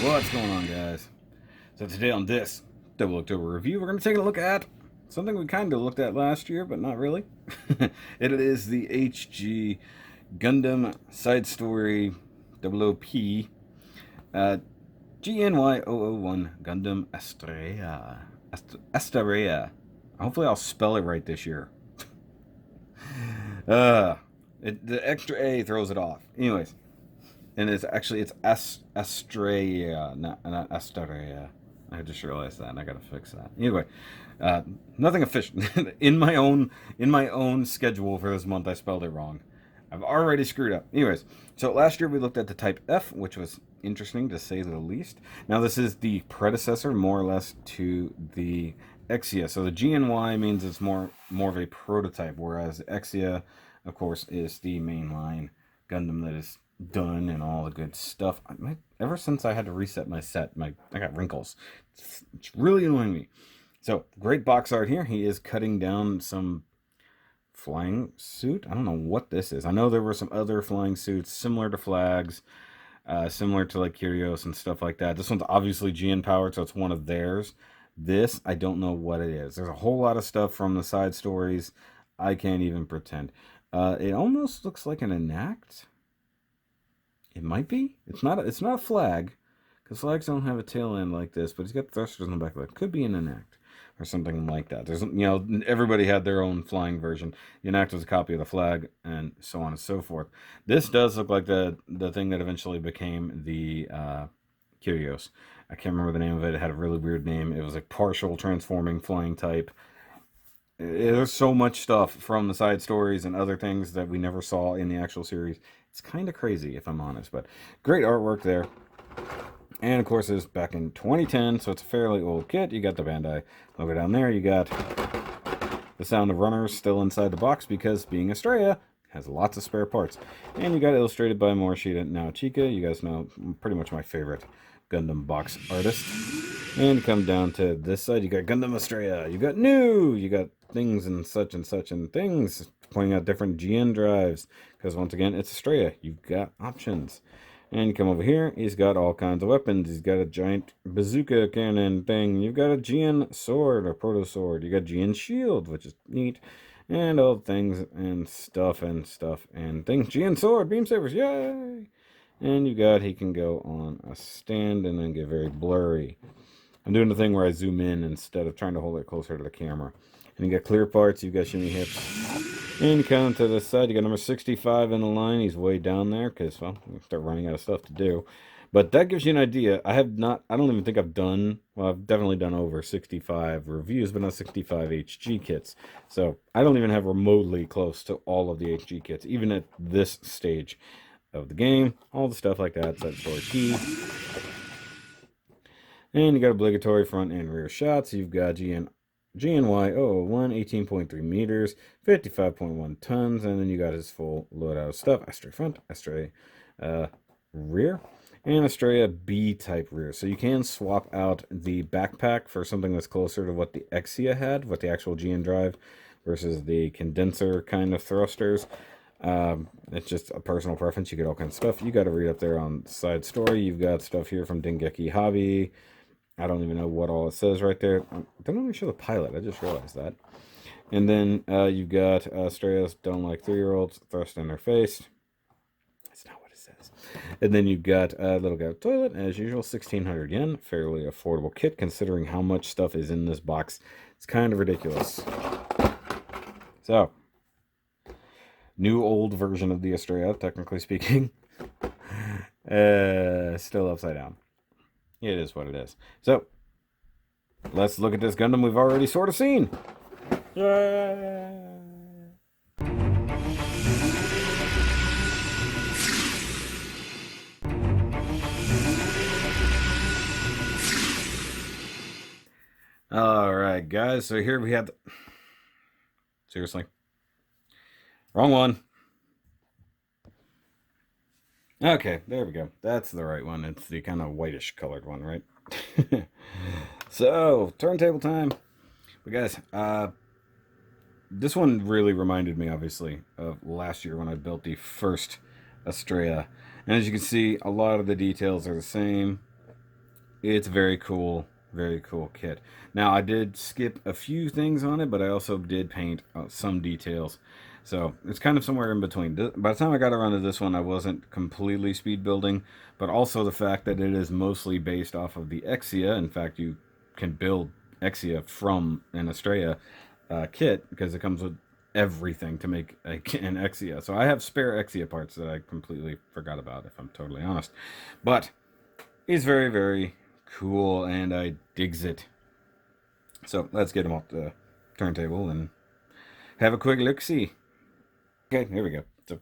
What's going on, guys? So today on this 00CTOBER review, we're going to take a look at something we kind of looked at last year, but not really. It is the HG Gundam side story 00P GNY-001 Gundam Astraea. Astraea. Hopefully I'll spell it right this year. The extra A throws it off. Anyways. And it's Astraea, not Astraea. I just realized that, and I gotta fix that. Anyway, nothing official. in my own schedule for this month, I spelled it wrong. I've already screwed up. Anyways, so last year we looked at the Type F, which was interesting to say the least. Now this is the predecessor, more or less, to the Exia. So the GNY means it's more of a prototype, whereas Exia, of course, is the mainline Gundam that is done and all the good stuff. Ever since I had to reset my set, I got wrinkles. It's really annoying me. So great box art here. He is cutting down some flying suit. I don't know what this is. I know there were some other flying suits similar to flags, similar to like Curios and stuff like that. This one's obviously GN powered, so it's one of theirs. This, I don't know what it is. There's a whole lot of stuff from the side stories. I can't even pretend. It almost looks like an enact. It might be. It's not a flag, because flags don't have a tail end like this. But he's got thrusters on the back of it. Could be an enact or something like that. There's, everybody had their own flying version. The enact was a copy of the flag, and so on and so forth. This does look like the thing that eventually became the Curios. I can't remember the name of it. It had a really weird name. It was a partial transforming flying type. There's so much stuff from the side stories and other things that we never saw in the actual series. It's kind of crazy, if I'm honest, but great artwork there. And of course, it's back in 2010, so it's a fairly old kit. You got the Bandai logo down there. You got the Sound of Runners still inside the box because, being Astraea, has lots of spare parts. And you got illustrated by Morishita Naochika. You guys know pretty much my favorite Gundam box artist. And you come down to this side, you got Gundam Astraea. You got new. You got things and such and things, pointing out different GN drives, because once again, it's Astraea. You've got options. And you come over here, he's got all kinds of weapons. He's got a giant bazooka cannon thing. You've got a GN sword, or proto sword. You got GN shield, which is neat. And all things and stuff and things. GN sword, beam sabers, yay! And you got, he can go on a stand and then get very blurry. I'm doing the thing where I zoom in instead of trying to hold it closer to the camera. And you got clear parts, you've got shimmy hips. And you come to this side, you got number 65 in the line. He's way down there because, well, we start running out of stuff to do. But that gives you an idea. I don't even think I've done, well, I've definitely done over 65 reviews, but not 65 HG kits. So I don't even have remotely close to all of the HG kits, even at this stage of the game. All the stuff like that, set for key. And you got obligatory front and rear shots. You've got GNY-001, 18.3 meters, 55.1 tons, and then you got his full loadout of stuff. Astraea front, Astraea rear, and Astraea B-type rear. So you can swap out the backpack for something that's closer to what the Exia had, what the actual GN drive, versus the condenser kind of thrusters. It's just a personal preference. You get all kinds of stuff. You got to read up there on the side story. You've got stuff here from Dengeki Hobby. I don't even know what all it says right there. Don't even show the pilot. I just realized that. And then you've got Astraea's don't like 3-year-olds thrust in their face. That's not what it says. And then you've got a little guy toilet, as usual, 1,600 yen. Fairly affordable kit considering how much stuff is in this box. It's kind of ridiculous. So, new old version of the Astraea, technically speaking. Still upside down. It is what it is. So, let's look at this Gundam we've already sort of seen. Yay! Alright, guys. So here we have the... Seriously? Wrong one. Okay, there we go. That's the right one. It's the kind of whitish colored one, right? So, Turntable Time. But guys, this one really reminded me, obviously, of last year when I built the first Astraea. And as you can see, a lot of the details are the same. It's very cool kit. Now I did skip a few things on it, but I also did paint some details. So it's kind of somewhere in between. By the time I got around to this one, I wasn't completely speed building, but also the fact that it is mostly based off of the Exia. In fact, you can build Exia from an Astraea kit because it comes with everything to make an Exia. So I have spare Exia parts that I completely forgot about, if I'm totally honest. But he's very, very cool, and I digs it. So let's get him off the turntable and have a quick look-see. Okay, here we go. So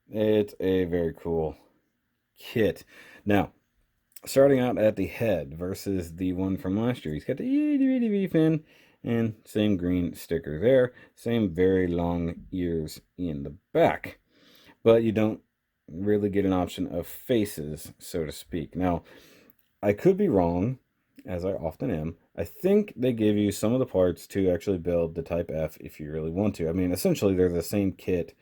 it's a very cool kit. Now, starting out at the head versus the one from last year, he's got the itty fin and same green sticker there, same very long ears in the back, but you don't really get an option of faces, so to speak. Now, I could be wrong, as I often am. I think they give you some of the parts to actually build the Type F if you really want to. I mean, essentially, they're the same kit,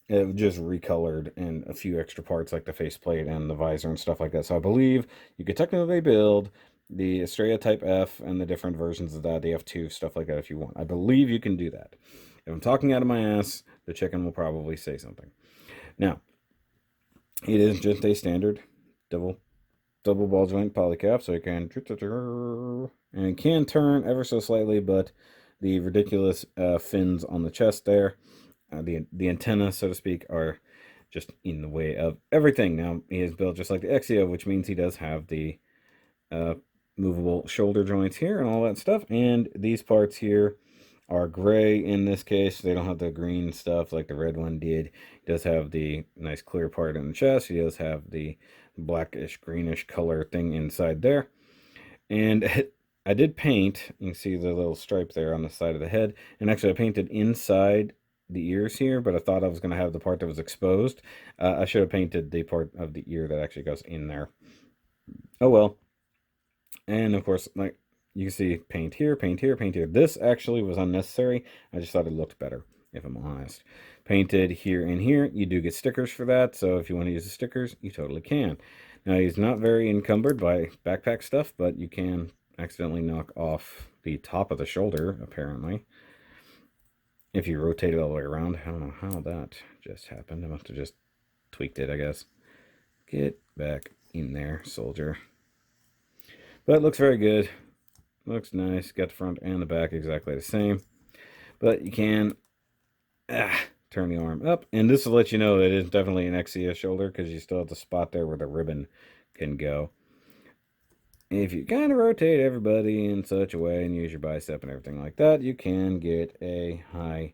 just recolored and a few extra parts like the faceplate and the visor and stuff like that. So I believe you could technically build the Astraea Type F and the different versions of that, the F2, stuff like that if you want. I believe you can do that. If I'm talking out of my ass, the chicken will probably say something. Now, it is just a standard double ball joint polycap, so it can and it can turn ever so slightly, but the ridiculous fins on the chest there, the antenna, so to speak, are just in the way of everything. Now, he is built just like the Exia, which means he does have the movable shoulder joints here and all that stuff, and these parts here are gray in this case. They don't have the green stuff like the red one did. He does have the nice clear part in the chest. He does have the blackish greenish color thing inside there, and I did paint, you can see the little stripe there on the side of the head, and actually I painted inside the ears here, but I thought I was going to have the part that was exposed. I should have painted the part of the ear that actually goes in there. Oh well. And of course, like you can see, paint here, paint here, paint here. This actually was unnecessary. I just thought it looked better, if I'm honest. Painted here and here. You do get stickers for that, so if you want to use the stickers, you totally can. Now, he's not very encumbered by backpack stuff, but you can accidentally knock off the top of the shoulder, apparently. If you rotate it all the way around. I don't know how that just happened. I must have just tweaked it, I guess. Get back in there, soldier. But it looks very good. Looks nice. Got the front and the back exactly the same. But you can turn the arm up. And this will let you know that it is definitely an Exia shoulder because you still have the spot there where the ribbon can go. If you kind of rotate everybody in such a way and use your bicep and everything like that, you can get a high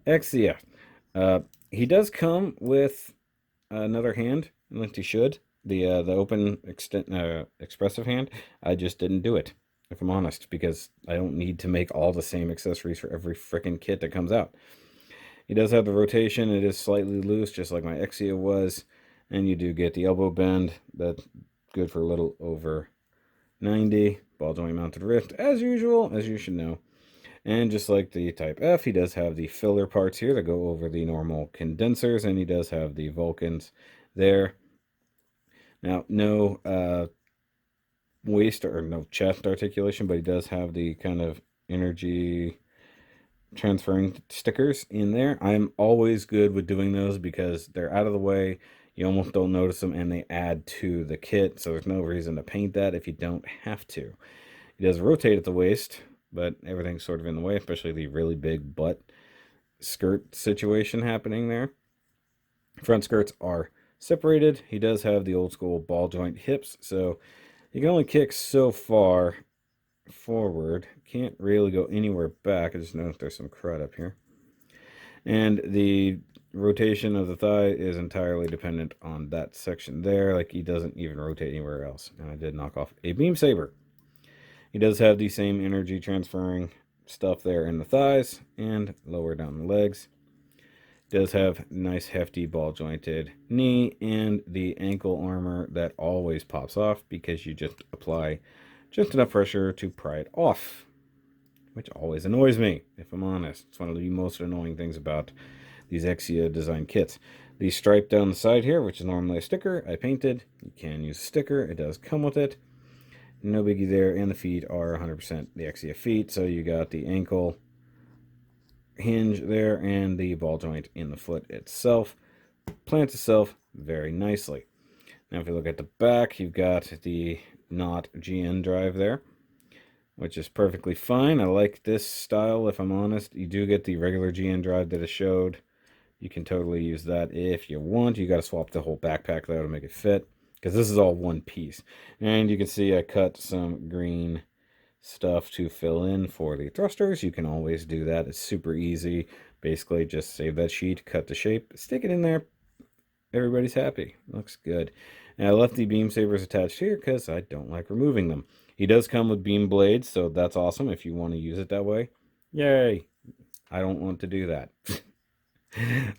Exia. He does come with another hand, like he should. The open expressive hand. I just didn't do it, if I'm honest, because I don't need to make all the same accessories for every frickin' kit that comes out. He does have the rotation. It is slightly loose, just like my Exia was. And you do get the elbow bend. That's good for a little over 90. Ball joint mounted wrist, as usual, as you should know. And just like the Type F, he does have the filler parts here that go over the normal condensers. And he does have the Vulcans there. Now, no waist or no chest articulation, but he does have the kind of energy transferring stickers in there. I'm always good with doing those because they're out of the way. You almost don't notice them, and they add to the kit, so there's no reason to paint that if you don't have to. He does rotate at the waist, but everything's sort of in the way, especially the really big butt skirt situation happening there. Front skirts are separated. He does have the old school ball joint hips, so you can only kick so far forward. Can't really go anywhere back. I just noticed there's some crud up here. And the rotation of the thigh is entirely dependent on that section there. Like, he doesn't even rotate anywhere else. And I did knock off a beam saber. He does have the same energy transferring stuff there in the thighs and lower down the legs. Does have nice hefty ball jointed knee and the ankle armor that always pops off because you just apply just enough pressure to pry it off, which always annoys me, if I'm honest. It's one of the most annoying things about these Exia design kits. The stripe down the side here, which is normally a sticker, I painted. You can use a sticker. It does come with it. No biggie there. And the feet are 100% the Exia feet. So you got the ankle hinge there and the ball joint in the foot itself. Plants itself very nicely. Now if you look at the back, you've got the not GN drive there, which is perfectly fine. I like this style, if I'm honest. You do get the regular GN drive that I showed. You can totally use that if you want. You got to swap the whole backpack though to make it fit, because this is all one piece. And you can see I cut some green stuff to fill in for the thrusters. You can always do that. It's super easy. Basically just save that sheet, cut the shape, stick it in there. Everybody's happy. Looks good. And I left the beam sabers attached here because I don't like removing them. He does come with beam blades, so that's awesome if you want to use it that way. Yay! I don't want to do that.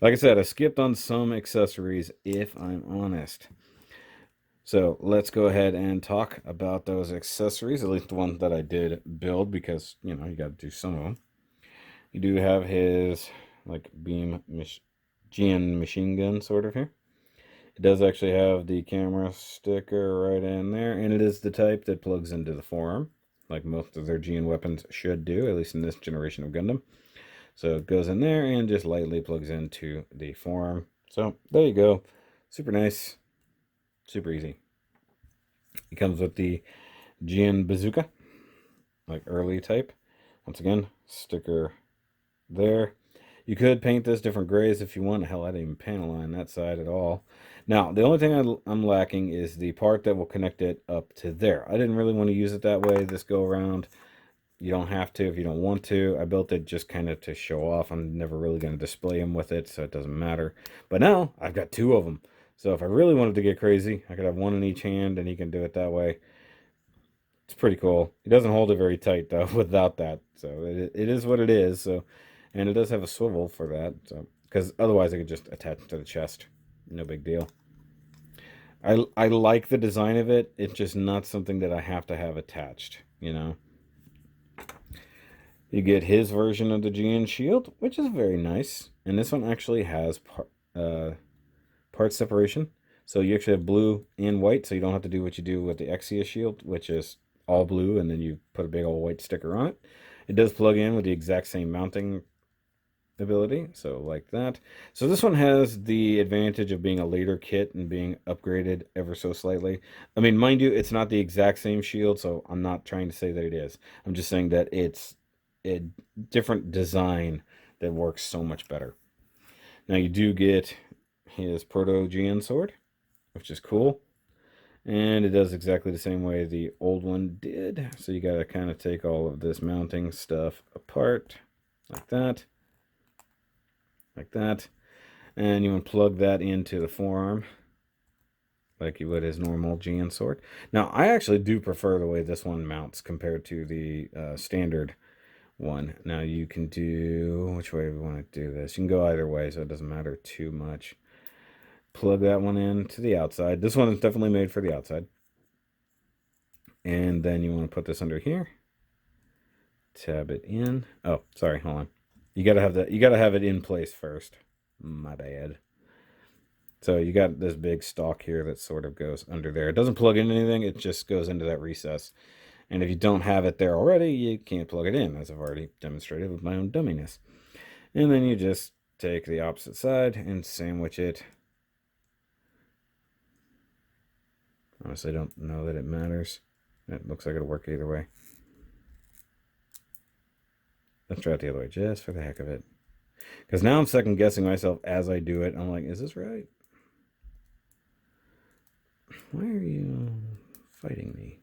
Like I said, I skipped on some accessories, if I'm honest. So let's go ahead and talk about those accessories, at least the ones that I did build, because, you know, you got to do some of them. You do have his, like, beam GN machine gun sort of here. It does actually have the camera sticker right in there, and it is the type that plugs into the forearm, like most of their GN weapons should do, at least in this generation of Gundam. So it goes in there and just lightly plugs into the forearm. So there you go. Super nice. Super easy. It comes with the GN bazooka, like early type. Once again, sticker there. You could paint this different grays if you want. Hell, I didn't even panel line that side at all. Now, the only thing I'm lacking is the part that will connect it up to there. I didn't really want to use it that way this go around. You don't have to if you don't want to. I built it just kind of to show off. I'm never really going to display them with it, so it doesn't matter. But now, I've got two of them. So if I really wanted to get crazy, I could have one in each hand, and he can do it that way. It's pretty cool. He doesn't hold it very tight, though, without that. So it is what it is. So, and it does have a swivel for that. So, because otherwise I could just attach it to the chest. No big deal. I like the design of it. It's just not something that I have to have attached, you know. You get his version of the GN shield, which is very nice. And this one actually has part separation. So you actually have blue and white, so you don't have to do what you do with the Exia shield, which is all blue, and then you put a big old white sticker on it. It does plug in with the exact same mounting ability, so like that. So this one has the advantage of being a later kit and being upgraded ever so slightly. I mean, mind you, it's not the exact same shield, so I'm not trying to say that it is. I'm just saying that it's a different design that works so much better. Now you do get his Proto GN sword, which is cool. And it does exactly the same way the old one did. So you got to kind of take all of this mounting stuff apart, like that. Like that. And you want to plug that into the forearm, like you would his normal GN sword. Now, I actually do prefer the way this one mounts compared to the standard one. Now, you can do, which way we want to do this? You can go either way, so it doesn't matter too much. Plug that one in to the outside. This one is definitely made for the outside. And then you want to put this under here. Tab it in. Oh, sorry, hold on. You gotta have it in place first. My bad. So you got this big stalk here that sort of goes under there. It doesn't plug in anything, it just goes into that recess. And if you don't have it there already, you can't plug it in, as I've already demonstrated with my own dumminess. And then you just take the opposite side and sandwich it. Honestly, I don't know that it matters. It looks like it'll work either way. Let's try it the other way, just for the heck of it. Because now I'm second guessing myself as I do it. I'm like, is this right? Why are you fighting me?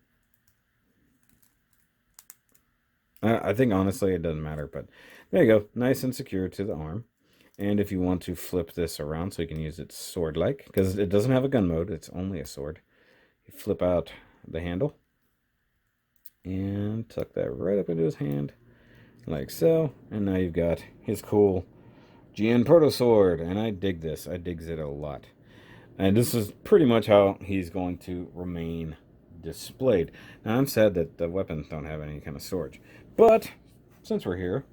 I think honestly it doesn't matter, but there you go. Nice and secure to the arm. And if you want to flip this around so you can use it sword-like, because it doesn't have a gun mode, it's only a sword. You flip out the handle and tuck that right up into his hand, like so. And now you've got his cool GN Proto Sword, and I dig this. I digs it a lot. And this is pretty much how he's going to remain displayed. Now, I'm sad that the weapons don't have any kind of storage. But, since we're here,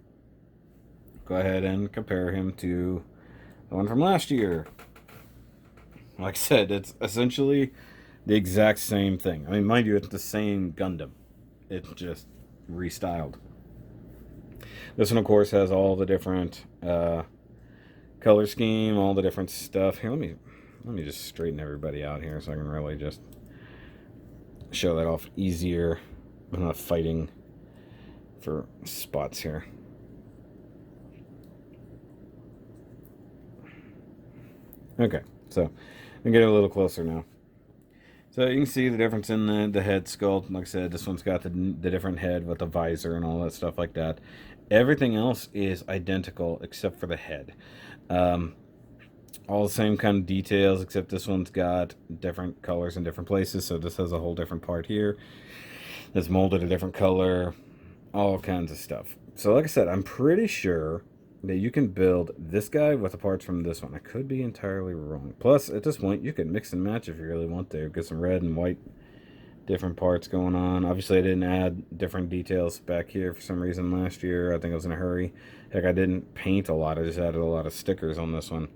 go ahead and compare him to the one from last year. Like I said, it's essentially the exact same thing. I mean, mind you, it's the same Gundam. It's just restyled. This one, of course, has all the different color scheme, all the different stuff. Here, let me just straighten everybody out here so I can really just show that off easier. I'm not fighting for spots here. Okay, so I'm getting a little closer now. So you can see the difference in the head sculpt. Like I said, this one's got the different head with the visor and all that stuff like that. Everything else is identical except for the head. All the same kind of details, except this one's got different colors in different places. So this has a whole different part here that's molded a different color, all kinds of stuff. So like I said, I'm pretty sure that you can build this guy with the parts from this one. I could be entirely wrong. Plus, at this point, you can mix and match if you really want to. Get some red and white different parts going on. Obviously, I didn't add different details back here for some reason last year. I think I was in a hurry. Heck, I didn't paint a lot. I just added a lot of stickers on this one.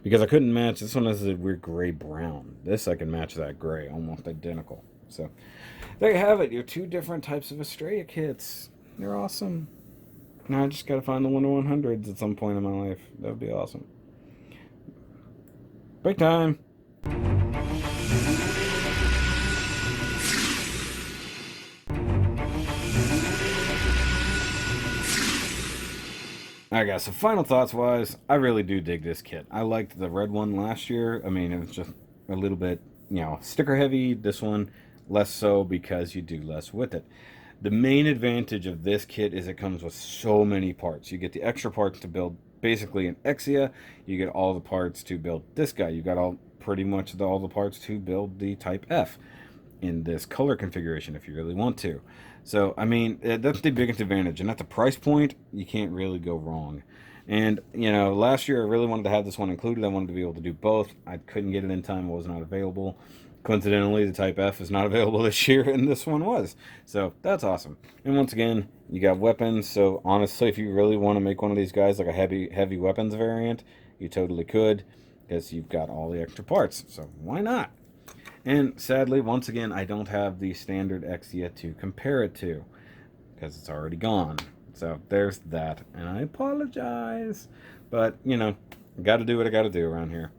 Because I couldn't match. This one has a weird gray-brown. This, I can match that gray. Almost identical. So, there you have it. Your two different types of Astraea kits. They're awesome. Now I just gotta find the 100s at some point in my life. That would be awesome. Break time! Alright guys, so final thoughts wise, I really do dig this kit. I liked the red one last year. I mean, it was just a little bit, sticker heavy. This one, less so because you do less with it. The main advantage of this kit is it comes with so many parts. You get the extra parts to build basically an Exia. You get all the parts to build this guy. You got pretty much all the parts to build the Type F in this color configuration if you really want to. So, I mean, that's the biggest advantage. And at the price point, you can't really go wrong. And, last year I really wanted to have this one included. I wanted to be able to do both. I couldn't get it in time. It was not available. Coincidentally, the Type F is not available this year, and this one was. So, that's awesome. And once again, you got weapons. So, honestly, if you really want to make one of these guys like a heavy weapons variant, you totally could, because you've got all the extra parts. So, why not? And sadly, once again, I don't have the standard Exia to compare it to, because it's already gone. So, there's that. And I apologize. But, got to do what I got to do around here.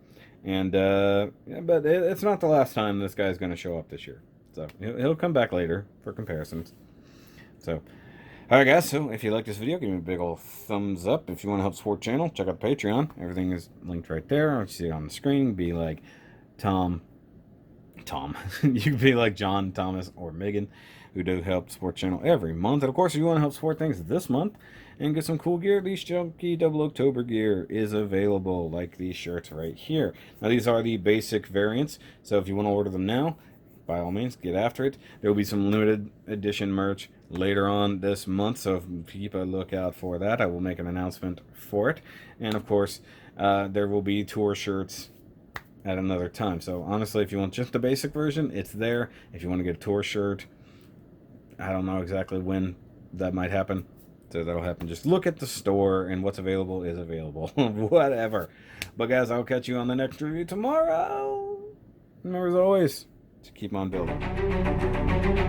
And, but it's not the last time this guy's going to show up this year. So, he'll come back later for comparisons. So, alright guys, so if you like this video, give me a big old thumbs up. If you want to help support the channel, check out Patreon. Everything is linked right there. You see it on the screen. Be like Tom. You can be like John, Thomas, or Megan, who do help support the channel every month. And of course, if you want to help support things this month and get some cool gear, these chunky 00CTOBER gear is available, like these shirts right here. Now, these are the basic variants, so if you want to order them now, by all means, get after it. There will be some limited edition merch later on this month, so keep a lookout for that. I will make an announcement for it. And of course, there will be tour shirts at another time. So honestly, if you want just the basic version, it's there. If you want to get a tour shirt, I don't know exactly when that might happen. So that'll happen. Just look at the store, and what's available is available. Whatever. But guys, I'll catch you on the next review tomorrow. Remember, as always, to keep on building.